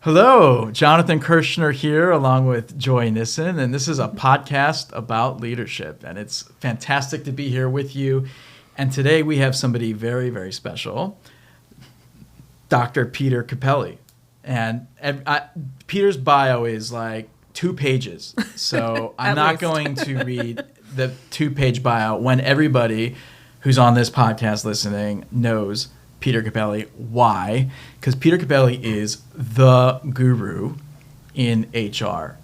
Hello, Jonathan Kirschner here along with Joy Nissen, and this is a podcast about leadership, and it's fantastic to be here with you. And today we have somebody very, very special, Dr. Peter Cappelli. And Peter's bio is like 2 pages, so I'm not going to read the 2-page bio when everybody who's on this podcast listening knows Peter Cappelli. Why? Because Peter Cappelli is the guru in HR.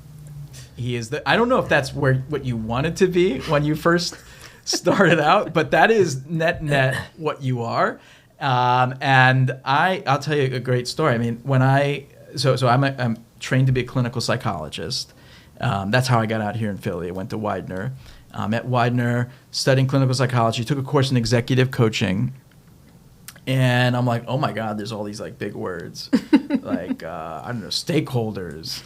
He is the. I don't know if that's what you wanted to be when you first started out, but that is net what you are. And I'll tell you a great story. I mean, when I'm trained to be a clinical psychologist. That's how I got out here in Philly. I went to Widener. At Widener, studying clinical psychology, took a course in executive coaching. And I'm like, oh my God, there's all these like big words, like, I don't know, stakeholders,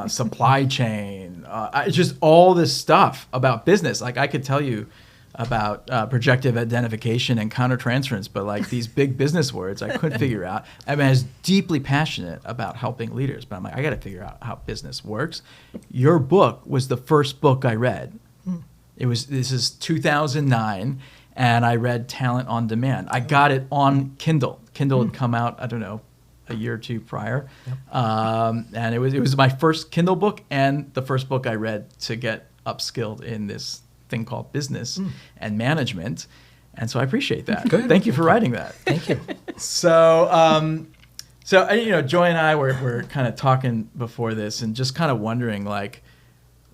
supply chain, just all this stuff about business. Like I could tell you about projective identification and countertransference, but like these big business words I couldn't figure out. I mean, I was deeply passionate about helping leaders, but I'm like, I got to figure out how business works. Your book was the first book I read. This is 2009. And I read Talent on Demand. I got it on Kindle. Kindle had come out, I don't know, a year or two prior. Yep. And it was my first Kindle book and the first book I read to get upskilled in this thing called business and management. And so I appreciate that. Good. Thank you for writing that. Thank you. So, Joy and I were kind of talking before this and just kind of wondering, like,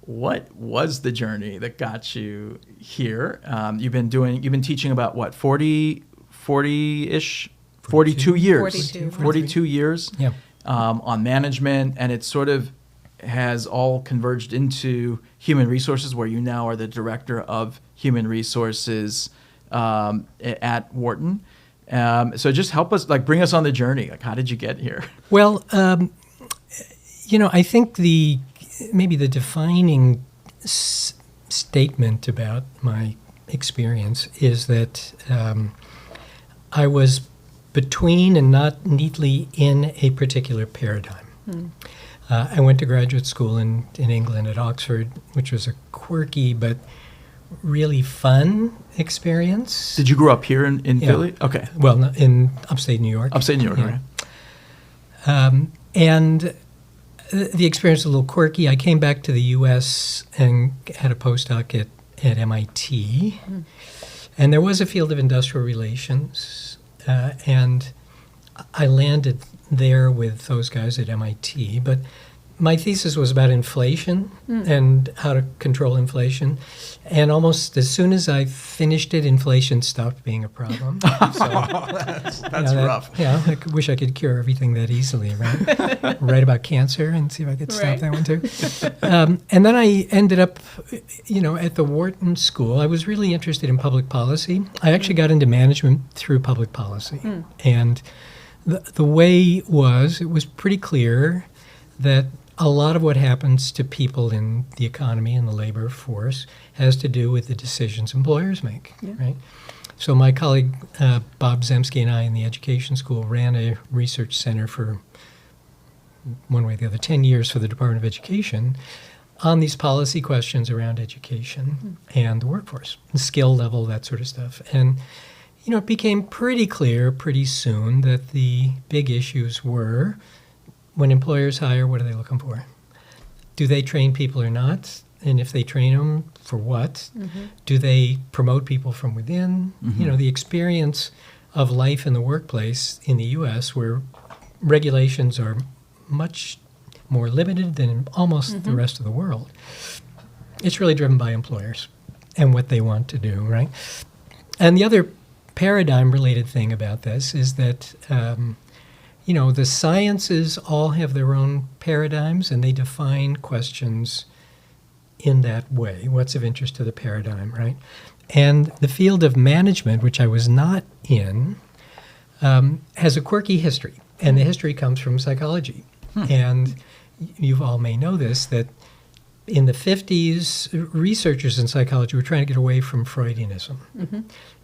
what was the journey that got you here? You've been teaching about what, 40-ish, 42 years, 42 years yeah. On management, and it sort of has all converged into human resources, where you now are the director of human resources at Wharton. So just help us, like, bring us on the journey. Like, how did you get here? Well, I think maybe the defining statement about my experience is that I was between and not neatly in a particular paradigm. I went to graduate school in England at Oxford, which was a quirky but really fun experience. Did you grow up here in Philly? Okay. Well, in upstate New York. Upstate New York, yeah. Okay. And the experience was a little quirky. I came back to the U.S. and had a postdoc at MIT. And there was a field of industrial relations. And I landed there with those guys at MIT. But my thesis was about inflation and how to control inflation. And almost as soon as I finished it, inflation stopped being a problem. So, that's rough. Yeah, I wish I could cure everything that easily, right? Write about cancer and see if I could stop that one too. And then I ended up, at the Wharton School. I was really interested in public policy. I actually got into management through public policy. And the way it was pretty clear that a lot of what happens to people in the economy and the labor force has to do with the decisions employers make, right? So my colleague Bob Zemsky and I in the education school ran a research center for one way or the other, 10 years for the Department of Education on these policy questions around education and the workforce, the skill level, that sort of stuff. And, it became pretty clear pretty soon that the big issues were, when employers hire, what are they looking for? Do they train people or not? And if they train them, for what? Do they promote people from within? The experience of life in the workplace in the U.S., where regulations are much more limited than in almost the rest of the world. It's really driven by employers and what they want to do, right? And the other paradigm-related thing about this is that the sciences all have their own paradigms, and they define questions in that way. What's of interest to the paradigm, right? And the field of management, which I was not in, has a quirky history. And the history comes from psychology. And you all may know this, that in the 50s, researchers in psychology were trying to get away from Freudianism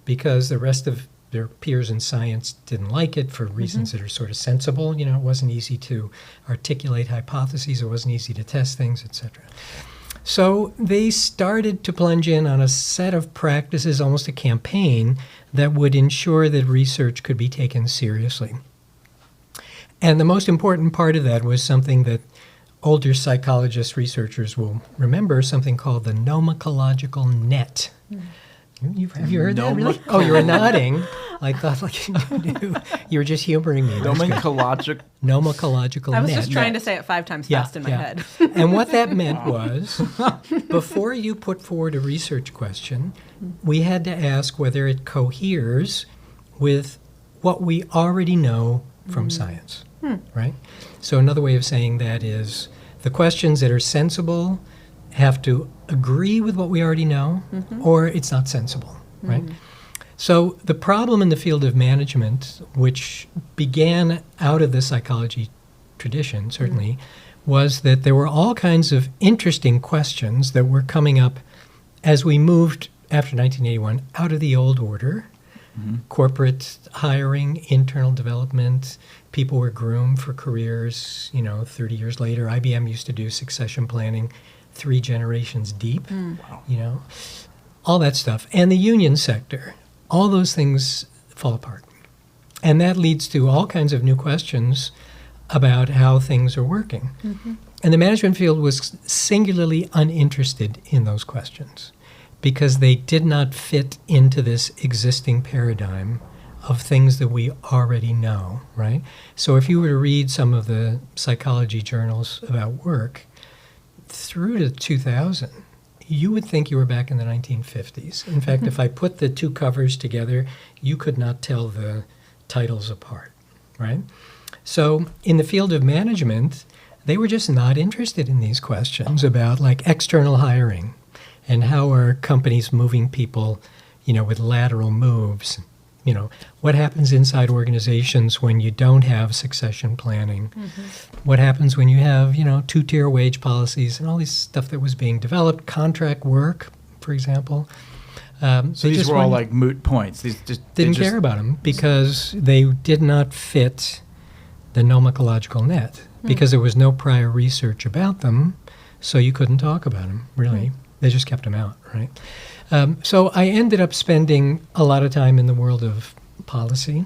because the rest of their peers in science didn't like it for reasons that are sort of sensible. It wasn't easy to articulate hypotheses. It wasn't easy to test things, etc. So they started to plunge in on a set of practices, almost a campaign, that would ensure that research could be taken seriously. And the most important part of that was something that older psychologists, researchers will remember, something called the nomencological net. Have you heard that? Really? Oh, you were nodding. I thought like you knew. You were just humoring me. Nomencological net. I was just trying to say it 5 times fast in my head. And what that meant was, before you put forward a research question, we had to ask whether it coheres with what we already know from science, right? So another way of saying that is the questions that are sensible have to agree with what we already know, or it's not sensible, right? So the problem in the field of management, which began out of the psychology tradition, certainly, was that there were all kinds of interesting questions that were coming up as we moved, after 1981, out of the old order. Corporate hiring, internal development, people were groomed for careers, 30 years later. IBM used to do succession planning 3 generations deep, all that stuff. And the union sector, all those things fall apart. And that leads to all kinds of new questions about how things are working. And the management field was singularly uninterested in those questions because they did not fit into this existing paradigm of things that we already know, right? So if you were to read some of the psychology journals about work, through to 2000, you would think you were back in the 1950s. In fact, if I put the 2 covers together, you could not tell the titles apart, right? So in the field of management, they were just not interested in these questions about like external hiring and how are companies moving people, with lateral moves. What happens inside organizations when you don't have succession planning? What happens when you have, 2-tier wage policies and all this stuff that was being developed, contract work, for example. So these were all like moot points. These didn't care about them because they did not fit the nomencological net because there was no prior research about them, so you couldn't talk about them, really. They just kept them out, right? So I ended up spending a lot of time in the world of policy,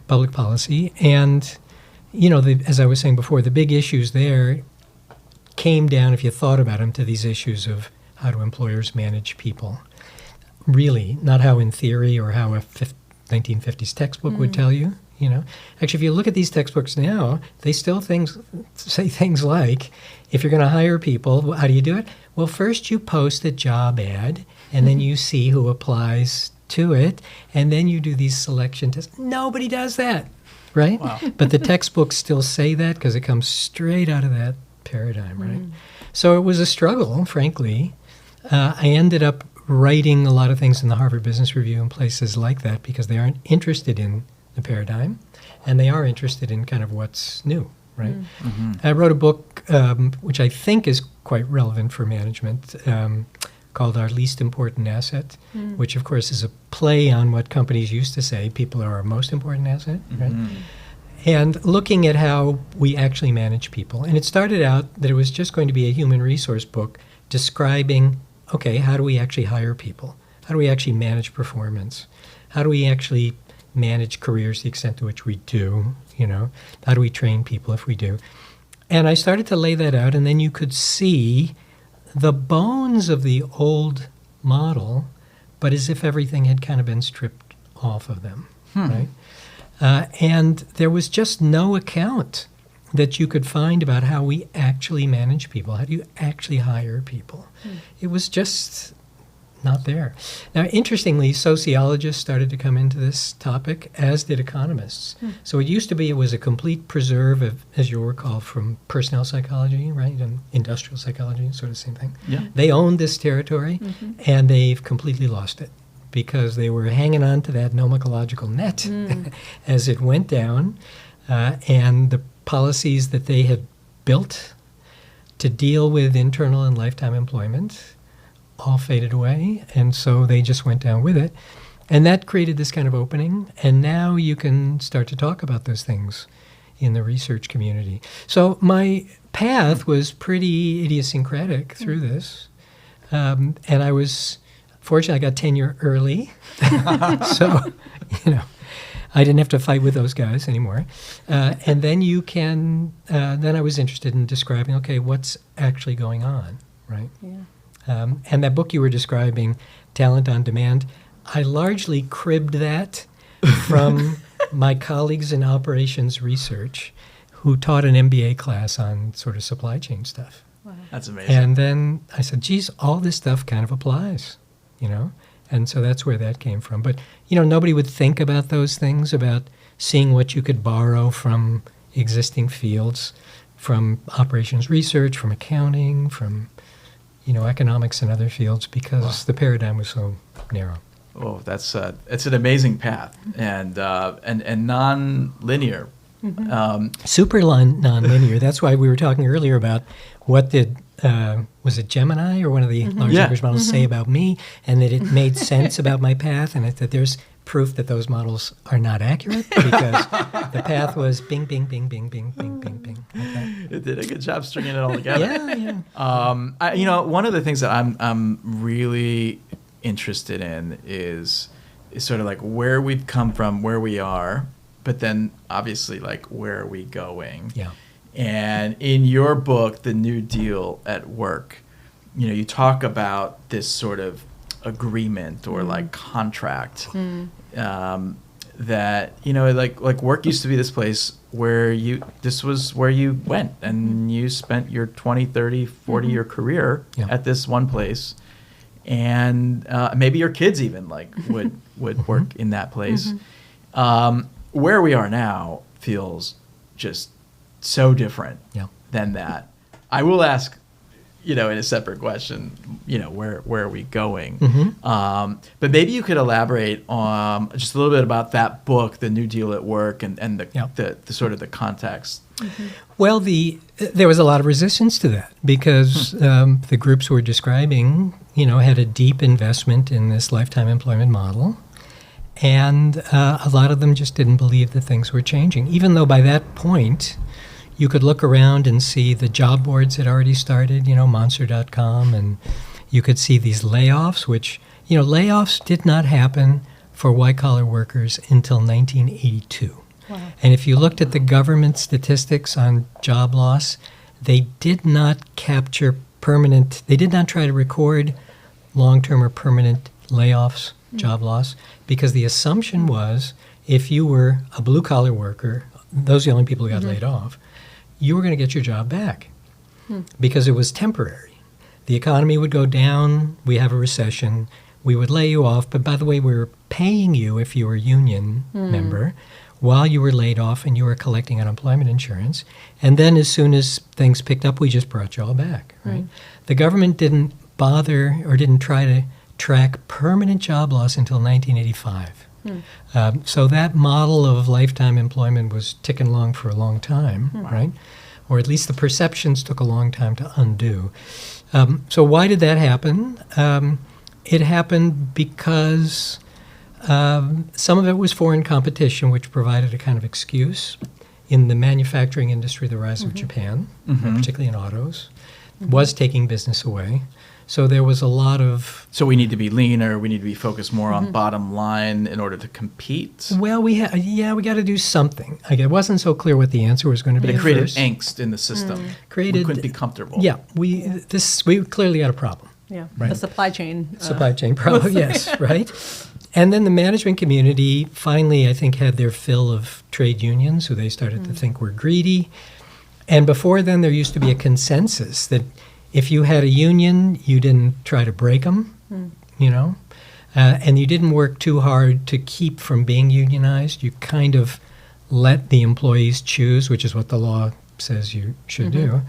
public policy, and, as I was saying before, the big issues there came down, if you thought about them, to these issues of how do employers manage people. Really, not how in theory or how a 1950s textbook would tell you, Actually, if you look at these textbooks now, they still say things like, if you're going to hire people, how do you do it? Well, first you post a job ad, and then you see who applies to it, and then you do these selection tests. Nobody does that, right? Wow. But the textbooks still say that because it comes straight out of that paradigm, right? So it was a struggle, frankly. I ended up writing a lot of things in the Harvard Business Review and places like that because they aren't interested in the paradigm, and they are interested in kind of what's new, right? I wrote a book which I think is quite relevant for management called Our Least Important Asset, which of course is a play on what companies used to say, people are our most important asset, right? And looking at how we actually manage people. And it started out that it was just going to be a human resource book describing, okay, how do we actually hire people? How do we actually manage performance? How do we actually manage careers to the extent to which we do, How do we train people if we do? And I started to lay that out, and then you could see the bones of the old model, but as if everything had kind of been stripped off of them, right? And there was just no account that you could find about how we actually manage people. How do you actually hire people? It was just not there. Now, interestingly, sociologists started to come into this topic, as did economists. So it used to be it was a complete preserve of, as you'll recall, from personnel psychology, right, and industrial psychology, sort of the same thing. Yeah. They owned this territory, and they've completely lost it because they were hanging on to that nomencological net as it went down, and the policies that they had built to deal with internal and lifetime employment all faded away, and so they just went down with it. And that created this kind of opening, and now you can start to talk about those things in the research community. So my path was pretty idiosyncratic through this, and I was fortunate I got tenure early, so I didn't have to fight with those guys anymore. And then then I was interested in describing, okay, what's actually going on, right? Yeah. And that book you were describing, Talent on Demand, I largely cribbed that from my colleagues in operations research who taught an MBA class on sort of supply chain stuff. Wow. That's amazing. And then I said, geez, all this stuff kind of applies, And so that's where that came from. But, nobody would think about those things, about seeing what you could borrow from existing fields, from operations research, from accounting, from, economics and other fields, because the paradigm was so narrow. Oh, it's an amazing path and non-linear. Mm-hmm. Super non-linear. That's why we were talking earlier about what did was it Gemini or one of the large language models say about me, and that it made sense about my path, and that there's proof that those models are not accurate because the path was bing, bing, bing, bing, bing, bing, bing, bing. Like that. It did a good job stringing it all together. Yeah. One of the things that I'm really interested in is sort of like where we've come from, where we are, but then obviously like where are we going? Yeah. And in your book, The New Deal at Work, you talk about this sort of agreement or like contract that like work used to be this place where this was where you went and you spent your 20, 30, 40 year career at this one place. And maybe your kids even would work in that place. Where we are now feels just so different than that. I will ask, in a separate question, where are we going? But maybe you could elaborate on just a little bit about that book, The New Deal at Work, and the sort of the context. Well, there was a lot of resistance to that because the groups we're describing, had a deep investment in this lifetime employment model. And a lot of them just didn't believe that things were changing, even though by that point you could look around and see the job boards had already started, Monster.com, and you could see these layoffs, which, layoffs did not happen for white-collar workers until 1982. Wow. And if you looked at the government statistics on job loss, they did not capture they did not try to record long-term or permanent layoffs, job loss, because the assumption was if you were a blue-collar worker, those are the only people who got laid off, you were going to get your job back because it was temporary. The economy would go down, we have a recession, we would lay you off, but by the way, we were paying you if you were a union member while you were laid off and you were collecting unemployment insurance. And then as soon as things picked up, we just brought you all back, right? The government didn't bother or didn't try to track permanent job loss until 1985. So that model of lifetime employment was ticking along for a long time, right? Or at least the perceptions took a long time to undo. So why did that happen? It happened because some of it was foreign competition, which provided a kind of excuse. In the manufacturing industry, the rise of Japan, particularly in autos, was taking business away. So there was a lot of... So we need to be leaner. We need to be focused more on bottom line in order to compete. Well, we got to do something. It wasn't so clear what the answer was going to be. It created angst in the system. We couldn't be comfortable. Yeah, we clearly had a problem. Yeah, right? The supply chain. Supply chain problem, yes, right? And then the management community finally, I think, had their fill of trade unions who they started to think were greedy. And before then, there used to be a consensus that if you had a union, you didn't try to break them, and you didn't work too hard to keep from being unionized. You kind of let the employees choose, which is what the law says you should do.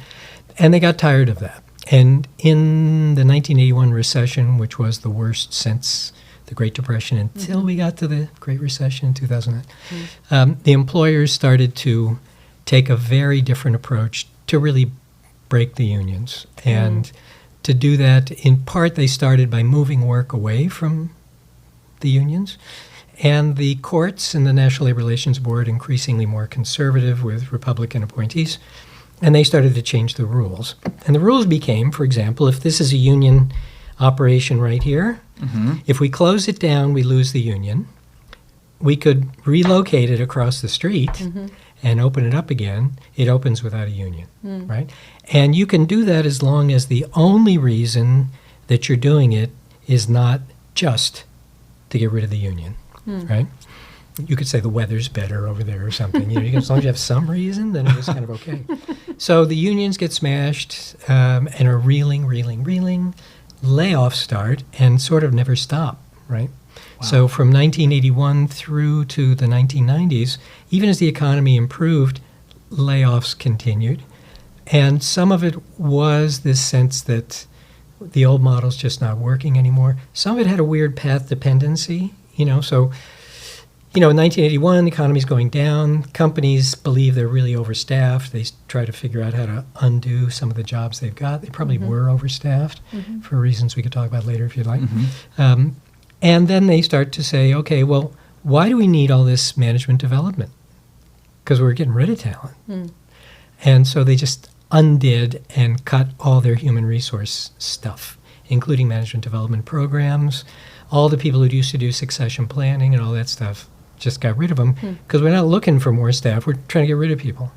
And they got tired of that. And in the 1981 recession, which was the worst since the Great Depression until we got to the Great Recession in 2009, the employers started to take a very different approach to really break the unions. And to do that, in part, they started by moving work away from the unions. And the courts and the National Labor Relations Board increasingly more conservative with Republican appointees. And they started to change the rules. And the rules became, for example, if this is a union operation right here, if we close it down, we lose the union. We could relocate it across the street and open it up again. It opens without a union, right? And you can do that as long as the only reason that you're doing it is not just to get rid of the union, right? You could say the weather's better over there or something. You know, as long as you have some reason, then it was kind of okay. So the unions get smashed and are reeling. Layoffs start and sort of never stop, right? Wow. So from 1981 through to the 1990s, even as the economy improved, layoffs continued. And some of it was this sense that the old model's just not working anymore. Some of it had a weird path dependency, you know, so in 1981, the economy's going down. Companies believe they're really overstaffed. They try to figure out how to undo some of the jobs they've got. They probably were overstaffed for reasons we could talk about later if you'd like. And then they start to say, okay, well, why do we need all this management development? Because we're getting rid of talent. And so they just undid and cut all their human resource stuff, including management development programs. All the people who used to do succession planning and all that stuff just got rid of them because we're not looking for more staff. We're trying to get rid of people.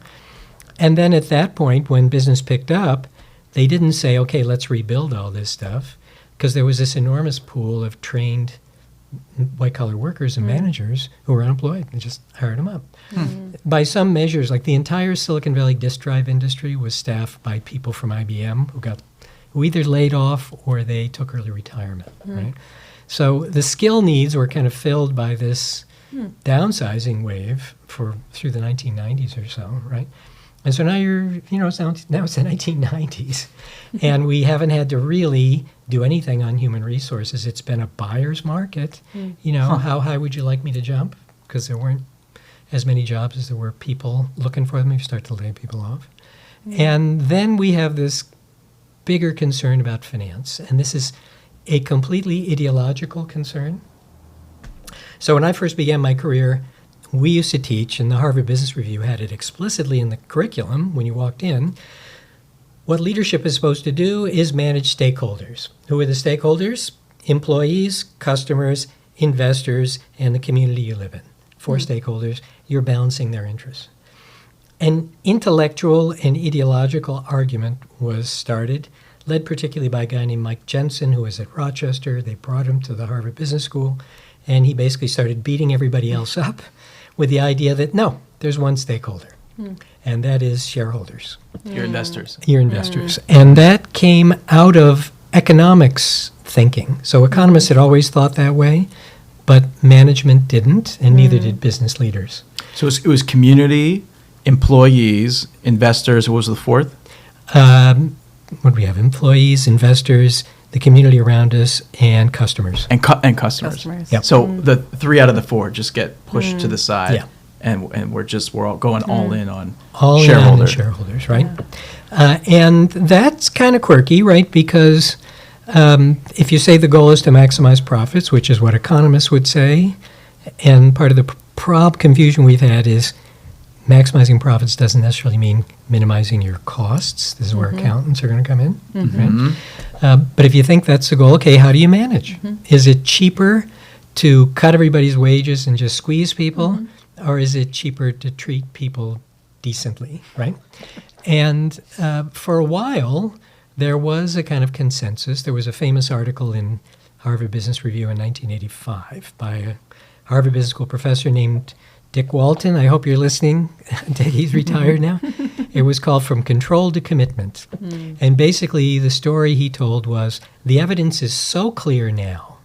And then at that point, when business picked up, they didn't say, okay, let's rebuild all this stuff, because there was this enormous pool of trained white-collar workers and managers who were unemployed and just hired them up. By some measures, like the entire Silicon Valley disk drive industry was staffed by people from IBM who either laid off or they took early retirement, right? So the skill needs were kind of filled by this downsizing wave through the 1990s or so, right? And so now now it's the 1990s, and we haven't had to really do anything on human resources. It's been a buyer's market. How high would you like me to jump? Because there weren't as many jobs as there were people looking for them. You start to lay people off. And then we have this bigger concern about finance, and this is a completely ideological concern. So when I first began my career, we used to teach, and the Harvard Business Review had it explicitly in the curriculum when you walked in, what leadership is supposed to do is manage stakeholders. Who are the stakeholders? Employees, customers, investors, and the community you live in. 4 stakeholders. You're balancing their interests. An intellectual and ideological argument was started, led particularly by a guy named Mike Jensen, who was at Rochester. They brought him to the Harvard Business School, and he basically started beating everybody else up with the idea that, no, there's one stakeholder, and that is shareholders. Your investors. Your investors. And that came out of economics thinking. So economists had always thought that way, but management didn't, and neither did business leaders. So it was community, employees, investors. What was the fourth? What do we have? Employees, investors, the community around us, and customers. And customers. Yep. So the 3 out of the 4 just get pushed to the side, and we're all going all in on shareholders. All in on the shareholders, right? And that's kind of quirky, right? Because if you say the goal is to maximize profits, which is what economists would say, and part of the confusion we've had is maximizing profits doesn't necessarily mean minimizing your costs. This is where accountants are going to come in. Right? But if you think that's the goal, okay, how do you manage? Is it cheaper to cut everybody's wages and just squeeze people? Or is it cheaper to treat people decently, right? And for a while, there was a kind of consensus. There was a famous article in Harvard Business Review in 1985 by a Harvard Business School professor named Dick Walton. I hope you're listening. He's retired now. It was called From Control to Commitment. And basically the story he told was the evidence is so clear now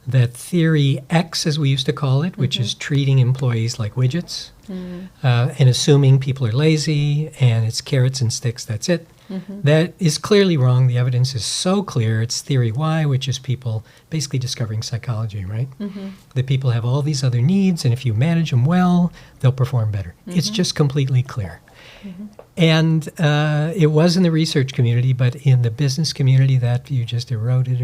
that theory X, as we used to call it, which is treating employees like widgets and assuming people are lazy and it's carrots and sticks, that's it. That is clearly wrong. The evidence is so clear. It's theory Y, which is people basically discovering psychology, right? That people have all these other needs, and if you manage them well, they'll perform better. It's just completely clear. And it was in the research community, but in the business community, that view just eroded,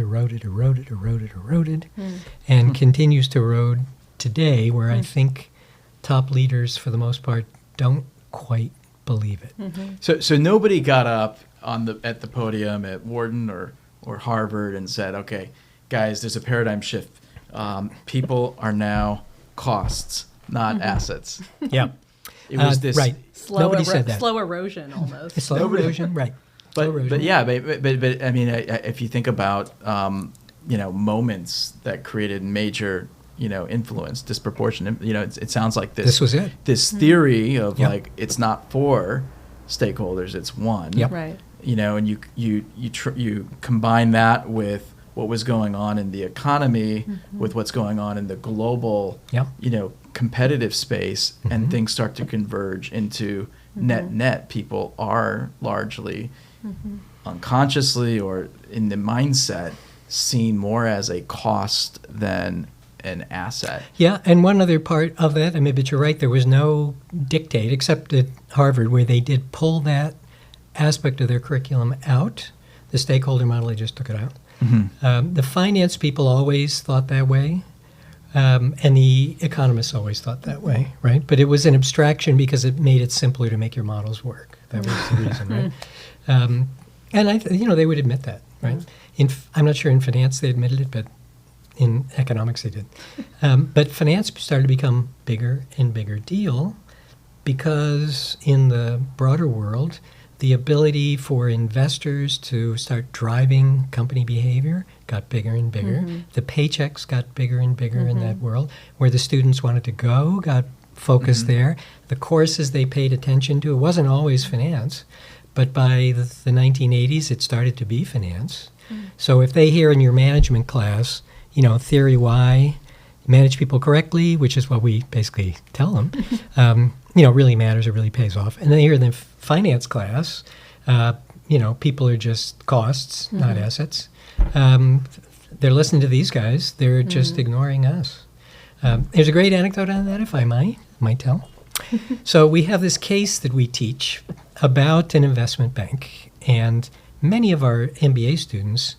and continues to erode today, where I think top leaders, for the most part, don't quite believe it. So nobody got up at the podium at Wharton or Harvard and said, okay, guys, there's a paradigm shift. People are now costs, not assets. Yeah. It was this right. Nobody said that. Slow erosion, almost. Slow erosion, right. But Slow erosion. but I mean, if you think about moments that created major influence, disproportionate. It sounds like this. This was it. This theory of Yep. like it's not for stakeholders, it's one. Yep. Right. And you combine that with what was going on in the economy, with what's going on in the global, Yep. competitive space, and things start to converge into net. People are largely unconsciously or in the mindset seen more as a cost than an asset. Yeah, and one other part of that, but you're right, there was no dictate, except at Harvard, where they did pull that aspect of their curriculum out. The stakeholder model, they just took it out. The finance people always thought that way, and the economists always thought that way, right? But it was an abstraction because it made it simpler to make your models work. That was the reason, right? And they would admit that, right? I'm not sure in finance they admitted it, but in economics they did. But finance started to become bigger and bigger deal because in the broader world, the ability for investors to start driving company behavior got bigger and bigger. The paychecks got bigger and bigger in that world. Where the students wanted to go got focused there. The courses they paid attention to, it wasn't always finance, but by the 1980s, it started to be finance. So if they hear in your management class, theory Y, manage people correctly, which is what we basically tell them, really matters, it really pays off. And then here in the finance class, people are just costs, not assets. They're listening to these guys. They're just ignoring us. There's a great anecdote on that, if I might tell. So we have this case that we teach about an investment bank, and many of our MBA students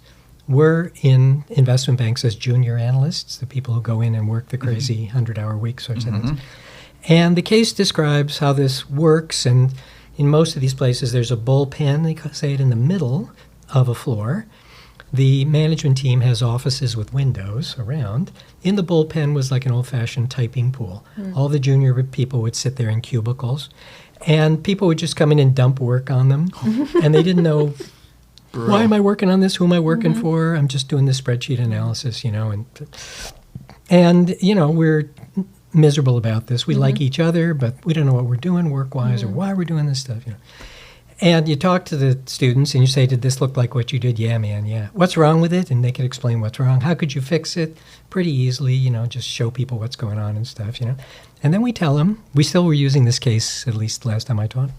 were in investment banks as junior analysts, the people who go in and work the crazy 100-hour week sorts of things. And the case describes how this works, and in most of these places there's a bullpen, they say it, in the middle of a floor. The management team has offices with windows around. In the bullpen was like an old-fashioned typing pool. All the junior people would sit there in cubicles, and people would just come in and dump work on them, and they didn't know, why am I working on this? Who am I working for? I'm just doing this spreadsheet analysis, and we're miserable about this. We like each other, but we don't know what we're doing work-wise or why we're doing this stuff. And you talk to the students and you say, did this look like what you did? Yeah, man, yeah. What's wrong with it? And they can explain what's wrong. How could you fix it? Pretty easily, just show people what's going on and stuff, And then we tell them, we still were using this case, at least last time I taught.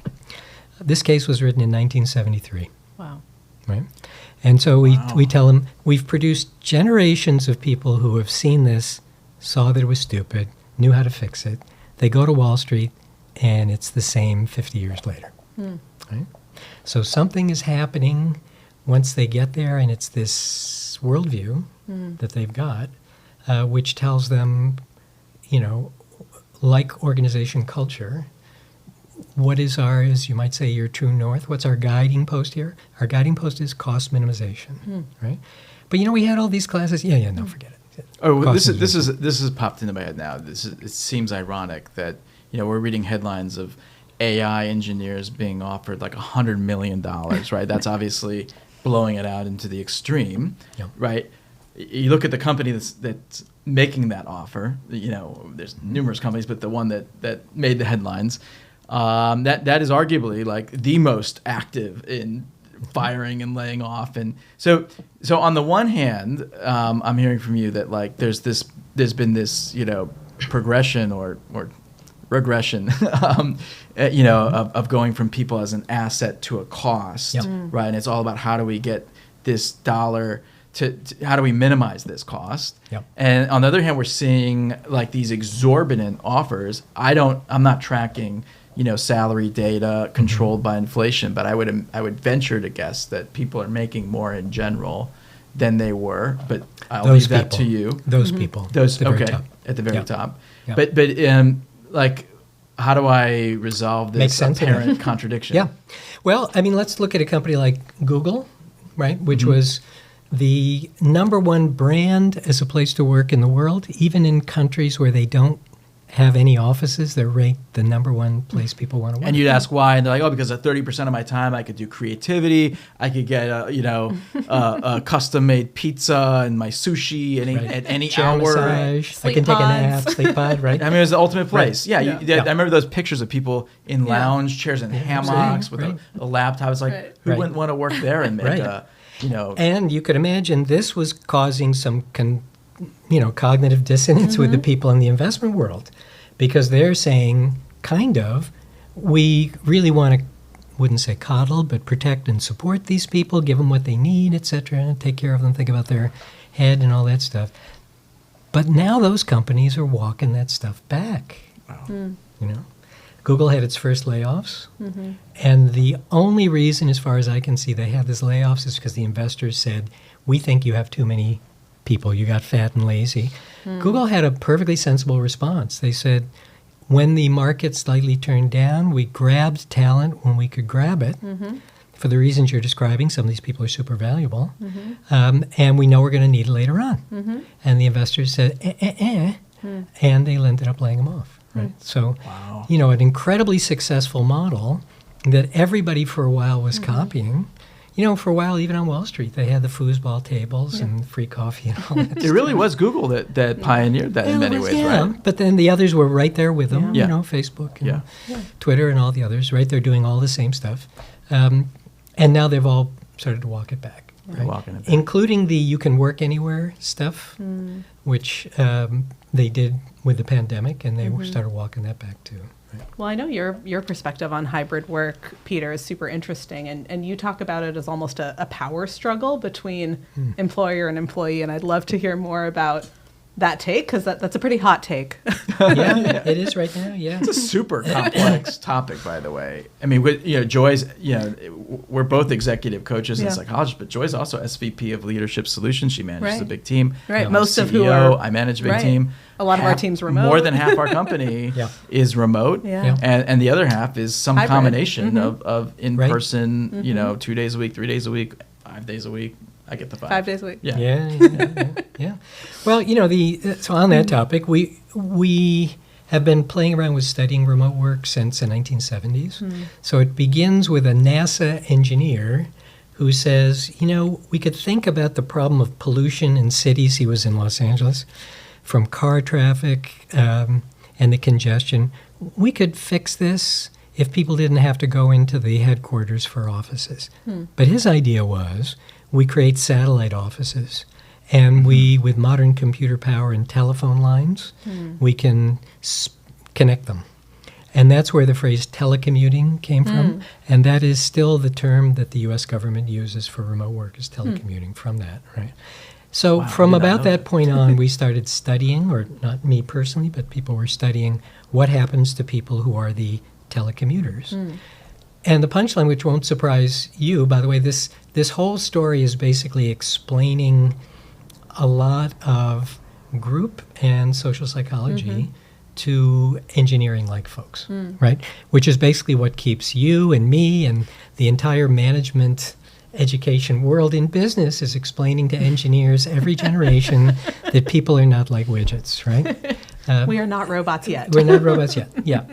This case was written in 1973. Wow. Right? And so we tell them, we've produced generations of people who have seen this, saw that it was stupid, knew how to fix it. They go to Wall Street, and it's the same 50 years later. Right? So something is happening once they get there, and it's this worldview that they've got, which tells them, like organization culture, what is you might say, your true north? What's our guiding post here? Our guiding post is cost minimization, right? But we had all these classes. No, forget it. Oh, well, this is popped into my head now. It seems ironic that we're reading headlines of AI engineers being offered like $100 million, right? That's obviously blowing it out into the extreme, right? You look at the company that's making that offer. There's numerous companies, but the one that made the headlines, that is arguably like the most active in firing and laying off. And so on the one hand, I'm hearing from you that like there's been this progression or regression of going from people as an asset to a cost, right? And it's all about how do we get this dollar to how do we minimize this cost? And on the other hand, we're seeing like these exorbitant offers. I'm not tracking salary data controlled by inflation, but I would venture to guess that people are making more in general than they were. But I'll leave that to you. Those people. Those at the very okay top. at the very top. Yeah. But like, how do I resolve this apparent contradiction? Yeah. Well, I mean, let's look at a company like Google, right, which was the number one brand as a place to work in the world, even in countries where they don't have any offices. They're ranked the number one place people want to work. And you'd ask why, and they're like, oh, because at 30% of my time I could do creativity, I could get a custom-made pizza and my sushi at any Chair hour. Massage. I can take a nap, sleep pod, right? I mean, it was the ultimate place. Right. Yeah, I remember those pictures of people in lounge chairs and hammocks with a laptop. It's like, who wouldn't want to work there and make And you could imagine this was causing some cognitive dissonance with the people in the investment world, because they're saying, we really want to, wouldn't say coddle, but protect and support these people, give them what they need, etc., take care of them, think about their head and all that stuff. But now those companies are walking that stuff back. Wow. Google had its first layoffs, and the only reason, as far as I can see, they had these layoffs is because the investors said, we think you have too many people, you got fat and lazy. Google had a perfectly sensible response. They said, when the market slightly turned down, we grabbed talent when we could grab it. For the reasons you're describing, some of these people are super valuable, and we know we're going to need it later on. And the investors said, and they ended up laying them off. Right? So, an incredibly successful model that everybody for a while was copying. For a while, even on Wall Street, they had the foosball tables and free coffee and all that It really was Google that pioneered that in many ways, right? But then the others were right there with them, Facebook and Twitter and all the others, right? They're doing all the same stuff. And now they've all started to walk it back, right? Including the you can work anywhere stuff, which they did with the pandemic, and they started walking that back too. Well, I know your perspective on hybrid work, Peter, is super interesting, and you talk about it as almost a power struggle between employer and employee, and I'd love to hear more about that take, because that's a pretty hot take. It is right now, It's a super complex topic, by the way. I mean, Joy's, we're both executive coaches and psychologists, but Joy's also SVP of Leadership Solutions. She manages a big team. Right, most of who are... I manage a big team. A lot of our team's remote. More than half our company is remote, and the other half is some hybrid combination of in-person, 2 days a week, 3 days a week, 5 days a week. I get the 5 days a week. Yeah. Well, so on that topic, we have been playing around with studying remote work since the 1970s. So it begins with a NASA engineer who says, we could think about the problem of pollution in cities. He was in Los Angeles, from car traffic and the congestion. We could fix this if people didn't have to go into the headquarters for offices. But his idea was, we create satellite offices, and with modern computer power and telephone lines, we can connect them. And that's where the phrase telecommuting came from, and that is still the term that the U.S. government uses for remote work, is telecommuting from that, right? So from about that point on, we started studying, or not me personally, but people were studying what happens to people who are the telecommuters. And the punchline, which won't surprise you, by the way, this whole story is basically explaining a lot of group and social psychology to engineering-like folks, right? Which is basically what keeps you and me and the entire management education world in business, is explaining to engineers every generation that people are not like widgets, right? We are not robots yet. We're not robots yet. Yeah.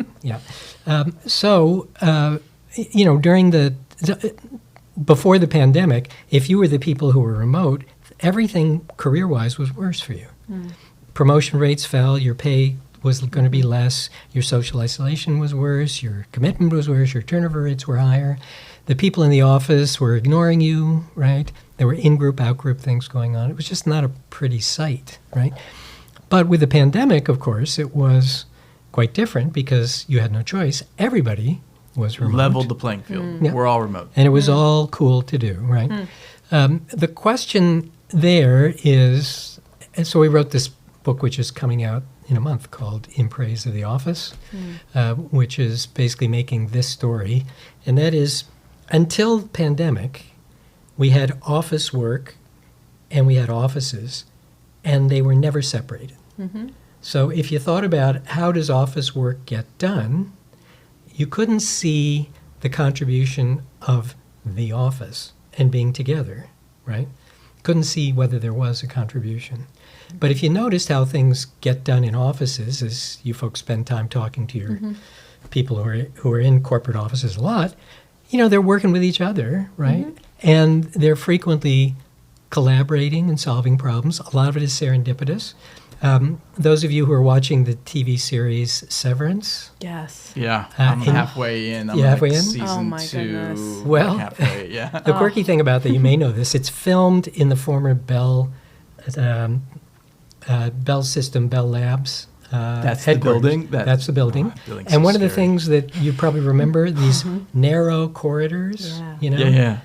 During before the pandemic, if you were the people who were remote, everything career-wise was worse for you. Promotion rates fell, your pay was going to be less, your social isolation was worse, your commitment was worse, your turnover rates were higher. The people in the office were ignoring you, right? There were in-group, out-group things going on. It was just not a pretty sight, right? But with the pandemic, of course, it was quite different because you had no choice. Everybody was remote. Leveled the playing field. We're all remote. And it was all cool to do, right? The question there is, and so we wrote this book, which is coming out in a month called In Praise of the Office, which is basically making this story. And that is, until the pandemic, we had office work and we had offices, and they were never separated. So if you thought about how does office work get done, you couldn't see the contribution of the office and being together, right? Couldn't see whether there was a contribution. But if you noticed how things get done in offices, as you folks spend time talking to your people who are in corporate offices a lot, they're working with each other, right? And they're frequently collaborating and solving problems. A lot of it is serendipitous. Those of you who are watching the TV series Severance. Yes. Yeah, I'm halfway in. I'm halfway in? Season 2. Goodness. Well, halfway, yeah. The quirky thing about that, you may know this, it's filmed in the former Bell System, Bell Labs That's the headquarters. building? That's the building. Building's And so one of the scary. things that you probably remember, these narrow corridors, Yeah.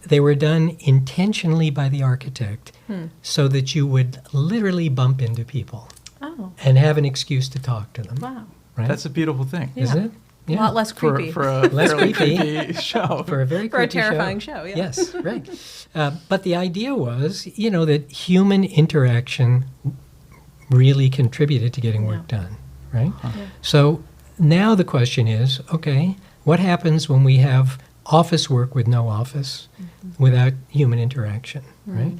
they were done intentionally by the architect so that you would literally bump into people Oh, and have an excuse to talk to them. wow. Right? That's a beautiful thing. Yeah. Isn't it? A lot less creepy. For a Less fairly creepy. creepy show. For a very For a creepy terrifying show, yeah. Yes, right. But the idea was, that human interaction really contributed to getting work done, right? So now the question is, okay, what happens when we have office work with no office, without human interaction, right?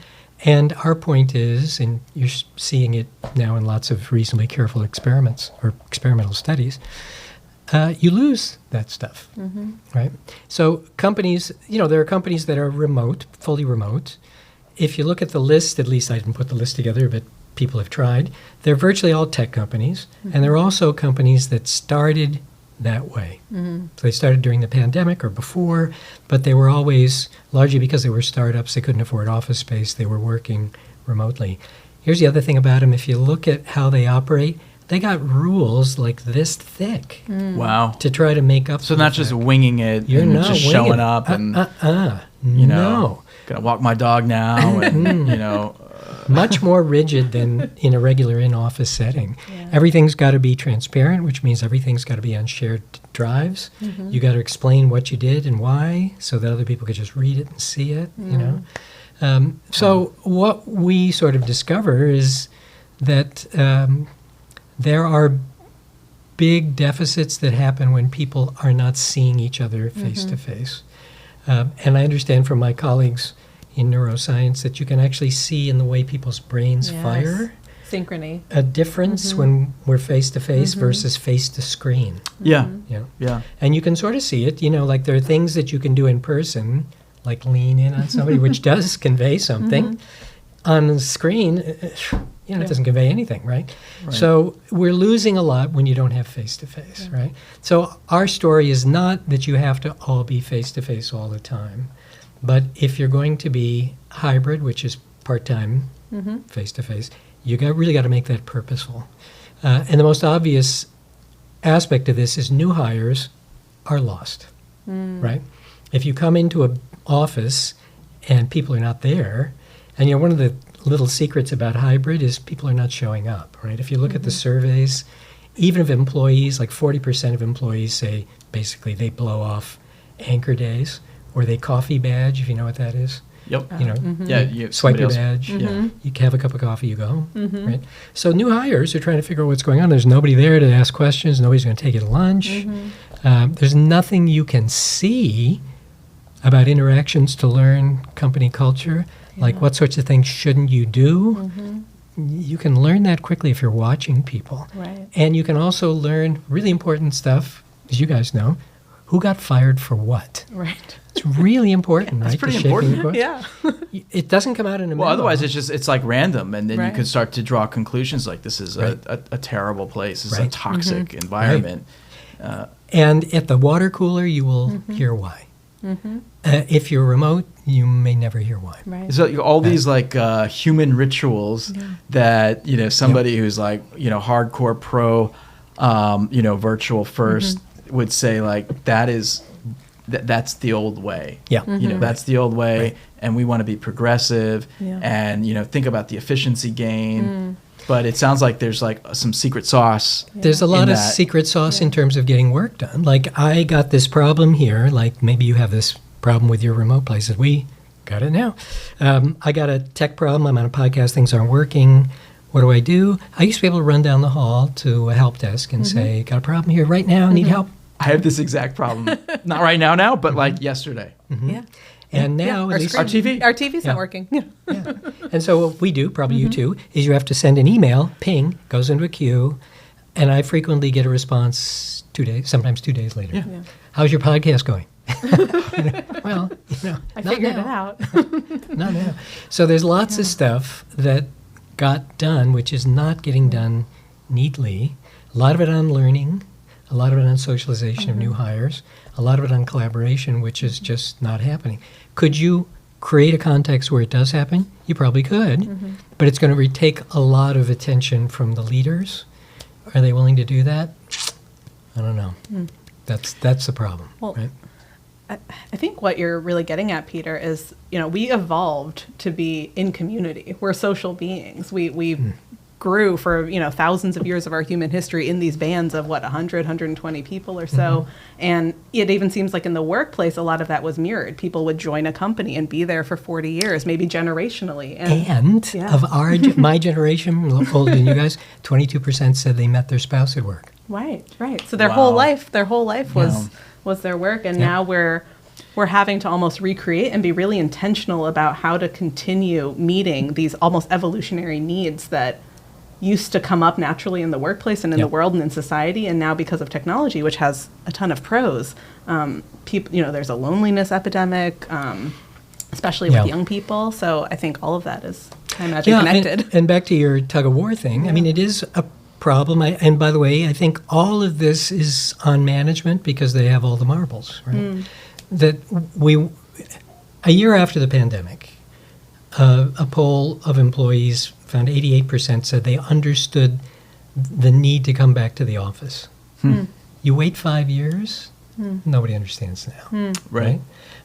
And our point is, and you're seeing it now in lots of reasonably careful experiments or experimental studies, you lose that stuff, right? So companies, there are companies that are remote, fully remote. If you look at the list, at least I didn't put the list together, but people have tried, they're virtually all tech companies, and they're also companies that started that way. So they started during the pandemic or before, but they were always, largely because they were startups, they couldn't afford office space, they were working remotely. Here's the other thing about them. If you look at how they operate, they got rules like this thick Wow. to try to make up So for not the just fact. winging it You're and not just winging showing it. up and, No. gonna walk my dog now and, Much more rigid than in a regular in-office setting. Yeah. Everything's got to be transparent, which means everything's got to be on shared drives. You got to explain what you did and why, so that other people could just read it and see it. So what we sort of discover is that there are big deficits that happen when people are not seeing each other face to face. And I understand from my colleagues in neuroscience that you can actually see in the way people's brains Yes. fire Synchrony. a difference when we're face to face versus face to screen. yeah, Yeah. And you can sort of see it, like there are things that you can do in person, like lean in on somebody, which does convey something. On the screen, it doesn't convey anything, right? So we're losing a lot when you don't have face to face, right? So our story is not that you have to all be face to face all the time. But if you're going to be hybrid, which is part-time, face-to-face, you really got to make that purposeful. And the most obvious aspect of this is new hires are lost, right? If you come into an office and people are not there, and one of the little secrets about hybrid is people are not showing up, right? If you look at the surveys, even of employees, like 40% of employees say basically they blow off anchor days, or they coffee badge, if you know what that is. Yep. Yeah, you swipe somebody your else- badge. Yeah. You have a cup of coffee, you go. Right. So new hires are trying to figure out what's going on. There's nobody there to ask questions. Nobody's going to take you to lunch. There's nothing you can see about interactions to learn company culture, like what sorts of things shouldn't you do. You can learn that quickly if you're watching people. Right. And you can also learn really important stuff, as you guys know, who got fired for what. Right. It's really important, right? That's pretty to shaping important. the course. Yeah. It doesn't come out in a memo. Well, otherwise it's like random, and then you Right. could start to draw conclusions like this is Right. a terrible place. This is a Right. toxic environment. And at the water cooler, you will hear why. If you're remote, you may never hear why. Right. So all these like human rituals that somebody who's like hardcore pro, virtual first would say like that is that's the old way. Yeah. That's the old way, Right. and we want to be progressive and, think about the efficiency gain. But it sounds like there's like some secret sauce. There's a lot of secret sauce in terms of getting work done. Like, I got this problem here, like maybe you have this problem with your remote places. We got it now. I got a tech problem. I'm on a podcast. Things aren't working. What do? I used to be able to run down the hall to a help desk and say, got a problem here right now, need help. I have this exact problem. Not right now, but like yesterday. Yeah. And now, at least Our TV. Our TV's not working. Yeah. And so what we do, probably you too, is you have to send an email, ping, goes into a queue, and I frequently get a response sometimes 2 days later. Yeah. How's your podcast going? Well, I not figured now. it out. Not now. So there's lots of stuff that got done, which is not getting done neatly. A lot of it on learning, a lot of it on socialization of new hires, a lot of it on collaboration, which is just not happening. Could you create a context where it does happen? You probably could, but it's going to take a lot of attention from the leaders. Are they willing to do that? I don't know. That's the problem, Well, right? I think what you're really getting at, Peter, is, we evolved to be in community. We're social beings. We grew for, thousands of years of our human history in these bands of 100, 120 people or so. And it even seems like in the workplace, a lot of that was mirrored. People would join a company and be there for 40 years, maybe generationally. And of my generation, older than you guys, 22% said they met their spouse at work. Right. So their whole life was their work, and now we're having to almost recreate and be really intentional about how to continue meeting these almost evolutionary needs that used to come up naturally in the workplace and in the world and in society, and now because of technology, which has a ton of pros, people, there's a loneliness epidemic, especially with young people. So I think all of that is, I imagine, connected. And back to your tug of war thing. I mean, it is a problem. And by the way, I think all of this is on management because they have all the marbles, right? That a year after the pandemic, a poll of employees found 88% said they understood the need to come back to the office. You wait 5 years, nobody understands now, right?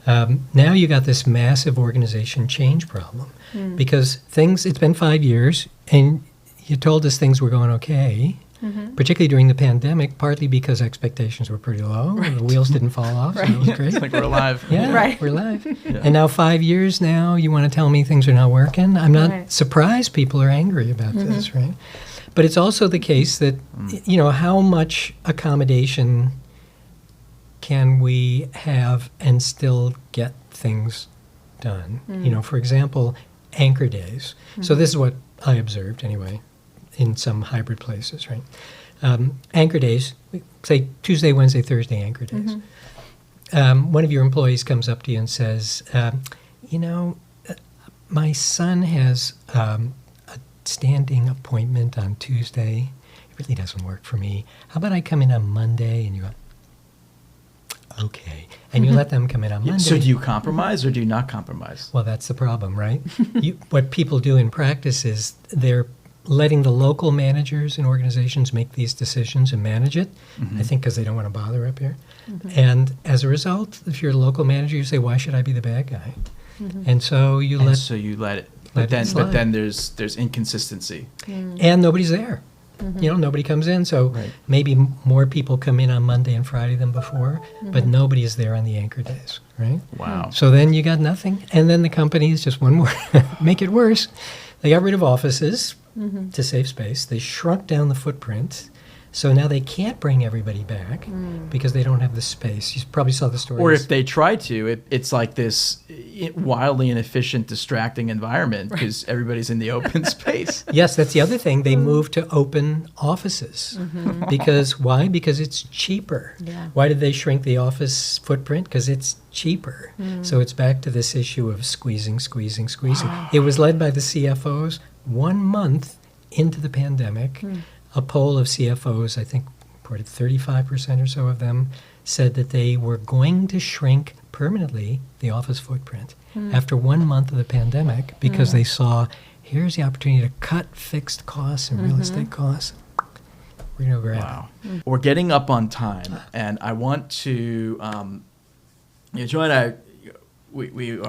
Now you got this massive organization change problem because it's been 5 years and you told us things were going okay, particularly during the pandemic, partly because expectations were pretty low. The wheels didn't fall off, so it was great. It's like we're alive. Yeah, we're alive. And now 5 years now, you want to tell me things are not working? I'm not surprised people are angry about this, right? But it's also the case that, how much accommodation can we have and still get things done? For example, anchor days. So this is what I observed anyway in some hybrid places, right? Anchor days, say Tuesday, Wednesday, Thursday anchor days. One of your employees comes up to you and says, my son has a standing appointment on Tuesday. It really doesn't work for me. How about I come in on Monday? And you go, okay. And you let them come in on Monday. So do you compromise or do you not compromise? Well, that's the problem, right? What people do in practice is they're letting the local managers in organizations make these decisions and manage it, I think because they don't want to bother up here. And as a result, if you're a local manager, you say, why should I be the bad guy? And so you let it. But then there's inconsistency. And nobody's there. Nobody comes in. So maybe more people come in on Monday and Friday than before, but nobody is there on the anchor days, right? Wow. So then you got nothing. And then the company is just one more, make it worse. They got rid of offices to save space. They shrunk down the footprint. So now they can't bring everybody back because they don't have the space. You probably saw the stories. Or if they try to, it's like this wildly inefficient, distracting environment because everybody's in the open space. Yes, that's the other thing. They moved to open offices. Because why? Because it's cheaper. Yeah. Why did they shrink the office footprint? Because it's cheaper. So it's back to this issue of squeezing. It was led by the CFOs 1 month into the pandemic. A poll of CFOs, I think, reported 35% or so of them said that they were going to shrink permanently the office footprint after 1 month of the pandemic because they saw, here's the opportunity to cut fixed costs and real estate costs. We're going to grab it. We're getting up on time, and I want to Joy and I, we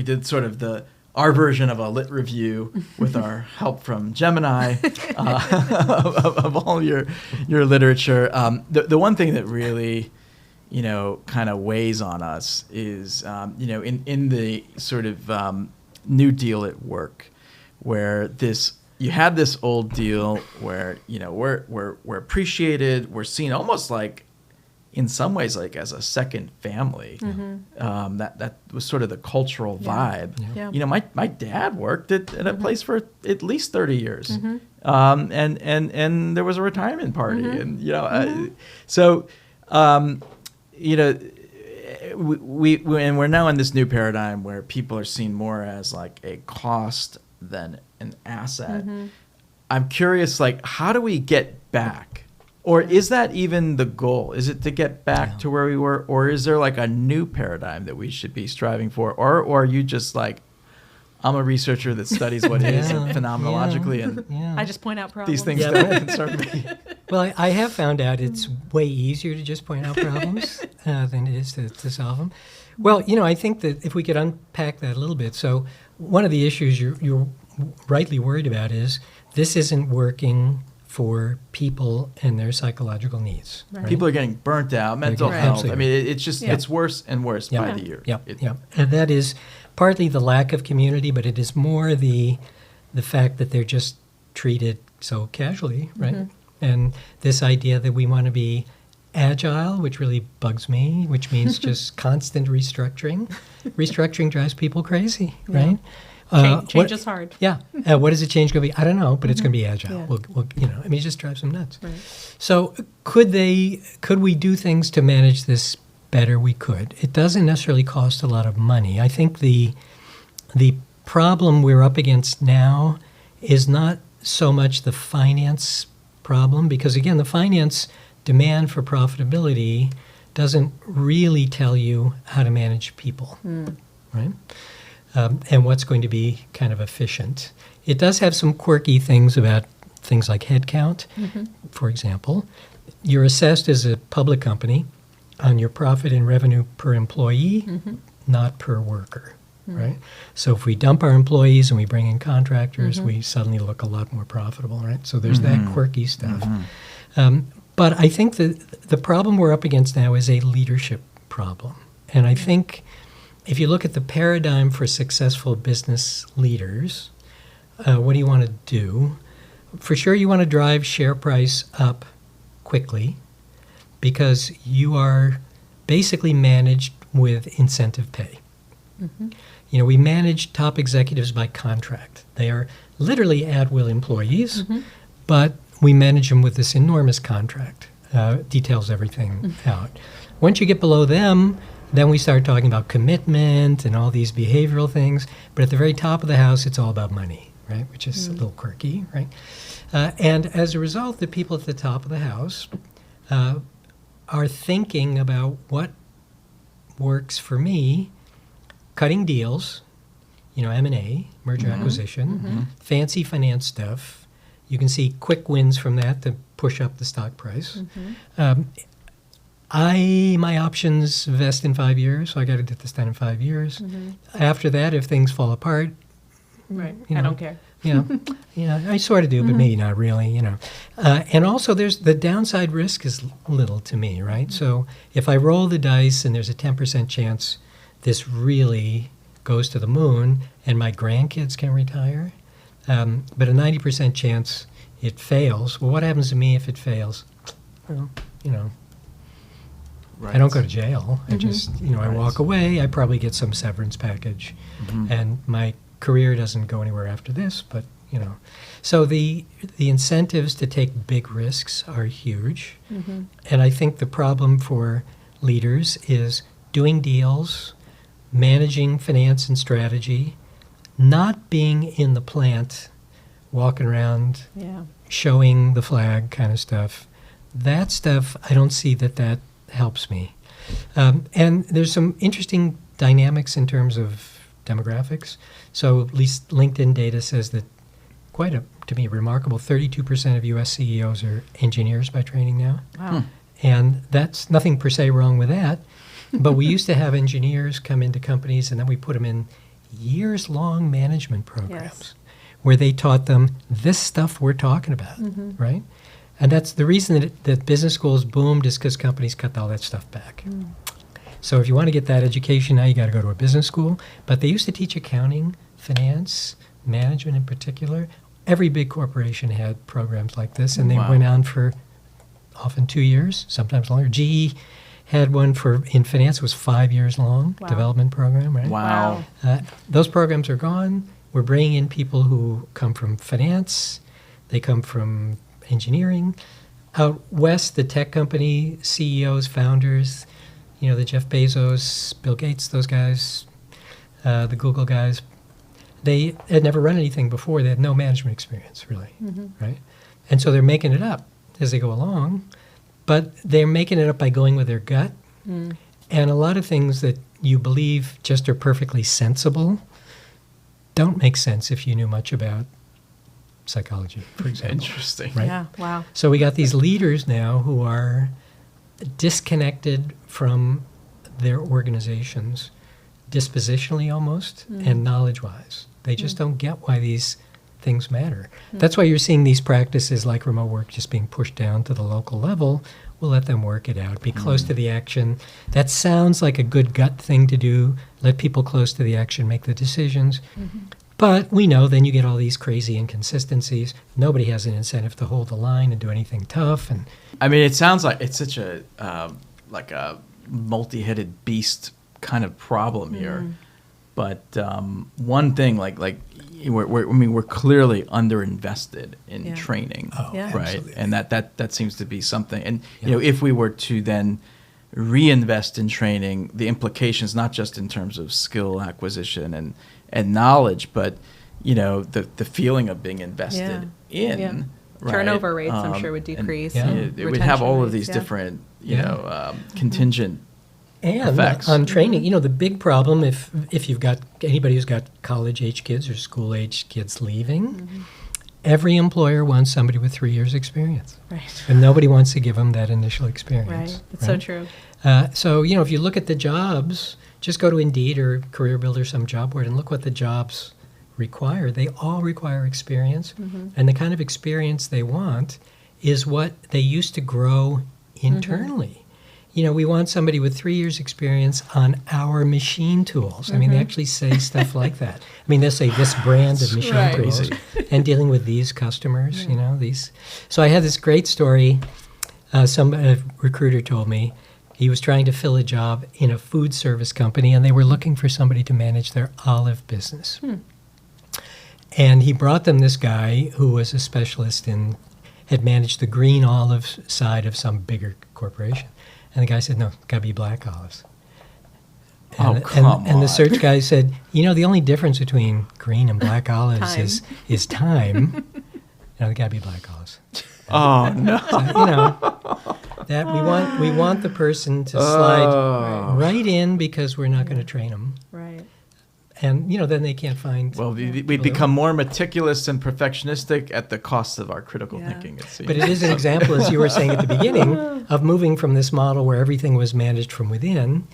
did sort of our version of a lit review with our help from Gemini of all your literature. The one thing that really, kind of weighs on us is, in the sort of New Deal at work, where you had this old deal where we're appreciated, we're seen almost like, in some ways, like as a second family. That was sort of the cultural vibe. Yeah. My dad worked at a place for at least 30 years, and there was a retirement party, and we're now in this new paradigm where people are seen more as like a cost than an asset. I'm curious, like, how do we get back? Or is that even the goal? Is it to get back to where we were? Or is there like a new paradigm that we should be striving for? Or are you just like, I'm a researcher that studies what is phenomenologically, and I just point out problems. these things don't concern me. Well, I have found out it's way easier to just point out problems than it is to solve them. Well, I think that if we could unpack that a little bit. So one of the issues you're rightly worried about is this isn't working for people and their psychological needs. Right. People are getting burnt out, mental health. Absolutely. I mean, it's just it's worse and worse by the year. And that is partly the lack of community, but it is more the fact that they're just treated so casually, right? And this idea that we want to be agile, which really bugs me, which means just constant restructuring. Restructuring drives people crazy, right? Change is hard. Yeah. What is the change going to be? I don't know, but it's going to be agile. Yeah. We'll, it just drives them nuts. Right. So could we do things to manage this better? We could. It doesn't necessarily cost a lot of money. I think the problem we're up against now is not so much the finance problem, because again, the finance demand for profitability doesn't really tell you how to manage people, right? And what's going to be kind of efficient. It does have some quirky things about things like headcount, for example. You're assessed as a public company on your profit and revenue per employee, not per worker, right? So if we dump our employees and we bring in contractors, we suddenly look a lot more profitable, right? So there's that quirky stuff. But I think the problem we're up against now is a leadership problem. And I think if you look at the paradigm for successful business leaders, what do you want to do? For sure, you want to drive share price up quickly because you are basically managed with incentive pay. We manage top executives by contract. They are literally at-will employees, but we manage them with this enormous contract. Details everything out. Once you get below them, then we start talking about commitment and all these behavioral things. But at the very top of the house, it's all about money, right? Which is a little quirky, right? And as a result, the people at the top of the house are thinking about what works for me, cutting deals, M&A, merger acquisition, fancy finance stuff. You can see quick wins from that to push up the stock price. My options vest in 5 years, so I got to get this done in 5 years. After that, if things fall apart, I don't care. I sort of do, but maybe not really, And also, there's the downside risk is little to me, right? So if I roll the dice and there's a 10% chance this really goes to the moon and my grandkids can retire, but a 90% chance it fails. Well, what happens to me if it fails? Well, Right. I don't go to jail. I just, I walk away. I probably get some severance package, and my career doesn't go anywhere after this. But so the incentives to take big risks are huge, and I think the problem for leaders is doing deals, managing finance and strategy, not being in the plant, walking around, showing the flag kind of stuff. That stuff, I don't see that helps me. And there's some interesting dynamics in terms of demographics. So at least LinkedIn data says that to me, remarkable 32% of U.S. CEOs are engineers by training now. Wow. And that's nothing per se wrong with that. But we used to have engineers come into companies, and then we put them in years-long management programs where they taught them this stuff we're talking about, right? And that's the reason that business schools boomed, is because companies cut all that stuff back. So if you want to get that education, now you got to go to a business school. But they used to teach accounting, finance, management in particular. Every big corporation had programs like this, and they went on for often 2 years, sometimes longer. GE had one in finance, it was 5 years long, development program, right? Wow. Those programs are gone. We're bringing in people who come from finance. They come from engineering. Out west, the tech company CEOs, founders, the Jeff Bezos, Bill Gates, those guys, the Google guys, they had never run anything before. They had no management experience, really, right? And so they're making it up as they go along, but they're making it up by going with their gut. And a lot of things that you believe just are perfectly sensible don't make sense if you knew much about psychology, for example. Interesting. Right? Yeah, wow. So we got these leaders now who are disconnected from their organizations, dispositionally almost, and knowledge-wise. They just don't get why these things matter. That's why you're seeing these practices like remote work just being pushed down to the local level. We'll let them work it out, be close to the action. That sounds like a good gut thing to do. Let people close to the action make the decisions. But we know then you get all these crazy inconsistencies. Nobody has an incentive to hold the line and do anything tough. And I mean, it sounds like it's such a like a multi-headed beast kind of problem here. But one thing, we're clearly underinvested in training, right? Absolutely. And that seems to be something. And if we were to then reinvest in training, the implications not just in terms of skill acquisition and knowledge, but the feeling of being invested in. Yeah. Right? Turnover rates, I'm sure, would decrease. It would have all of these different, contingent And effects. on training, the big problem, if you've got anybody who's got college-age kids or school-age kids leaving, every employer wants somebody with 3 years' experience. Right. And nobody wants to give them that initial experience. Right. It's so true. So, if you look at the jobs, just go to Indeed or Career Builder, some job board, and look what the jobs require. They all require experience. And the kind of experience they want is what they used to grow internally. We want somebody with 3 years' experience on our machine tools. I mean, they actually say stuff like that. I mean, they'll say this brand of machine tools and dealing with these customers, these. So I had this great story. A recruiter told me he was trying to fill a job in a food service company, and they were looking for somebody to manage their olive business. And he brought them this guy who was a specialist had managed the green olive side of some bigger corporation. And the guy said, no, it's got to be black olives. And, come on. And the search guy said, the only difference between green and black olives is time. They got to be black olives. Oh, no. So, that we want the person to slide right in because we're not going to train them. Right. And, then they can't find... Well, we become more meticulous and perfectionistic at the cost of our critical thinking, it seems. But it is an example, as you were saying at the beginning, of moving from this model where everything was managed from within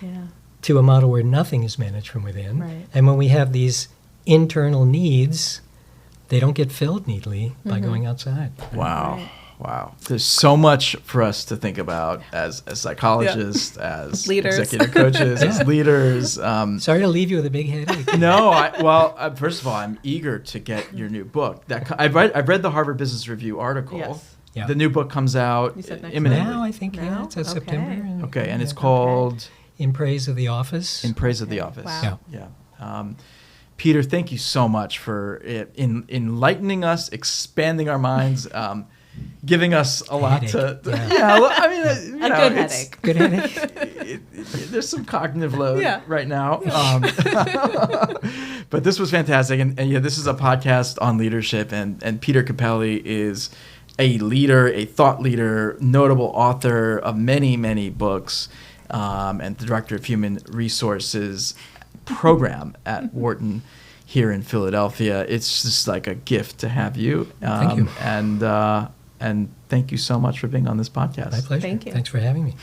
to a model where nothing is managed from within. Right. And when we have these internal needs, they don't get filled neatly by going outside. Wow. Right. Wow. There's so much for us to think about as psychologists, as leaders, executive coaches, as leaders. Sorry to leave you with a big headache. No, first of all, I'm eager to get your new book. I've read the Harvard Business Review article. Yes. Yeah. The new book comes out imminently. Now, I think, it's September. Okay, and it's called In Praise of the Office. In Praise of the Office. Wow. Yeah. Peter, thank you so much for enlightening us, expanding our minds, giving us a lot to. I mean, a good headache. Good headache. There's some cognitive load right now, but this was fantastic, and this is a podcast on leadership, and Peter Cappelli is a leader, a thought leader, notable author of many, many books, and the director of human resources program at Wharton here in Philadelphia. It's just like a gift to have you. Thank you. And thank you so much for being on this podcast. My pleasure. Thank you. Thanks for having me.